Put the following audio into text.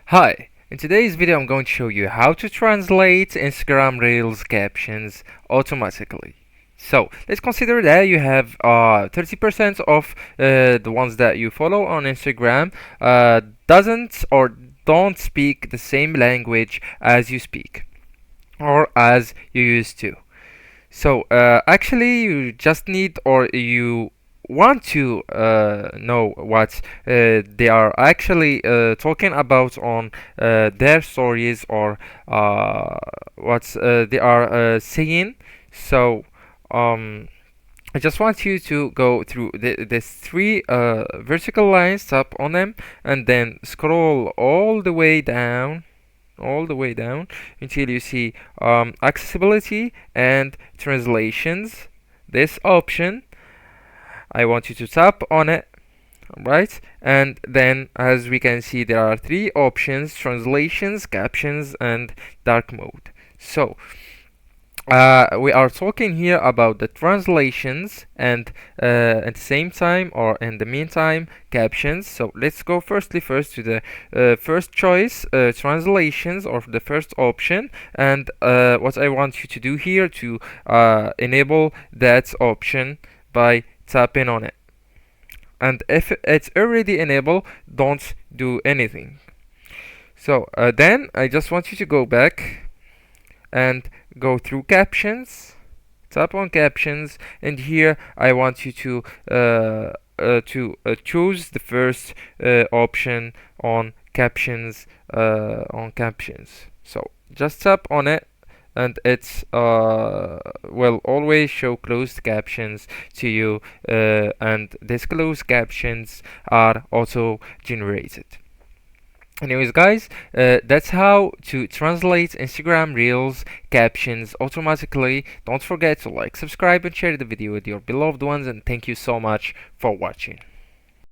Hi, in today's video I'm going to show you how to translate Instagram Reels captions automatically. So let's consider that you have 30% of the ones that you follow on Instagram doesn't or don't speak the same language as you speak or as you used to. So actually, you just need or you want to know what they are actually talking about on their stories or what they are saying. So um, I just want you to go through these three vertical lines, tap on them, and then scroll all the way down until you see accessibility and translations. This option, I want you to tap on it, right? And then as we can see, there are three options: translations, captions, and dark mode. So we are talking here about the translations and at the same time or in the meantime captions. So let's go first to the first choice, translations, or the first option. And what I want you to do here to enable that option by tapping on it. And if it's already enabled, don't do anything. So then I just want you to go back and go through captions, tap on captions, and here I want you to choose the first option on captions. So just tap on it, and it's will always show closed captions to you, and these closed captions are auto generated. Anyways, guys, that's how to translate Instagram Reels captions automatically. Don't forget to like, subscribe, and share the video with your beloved ones, and thank you so much for watching.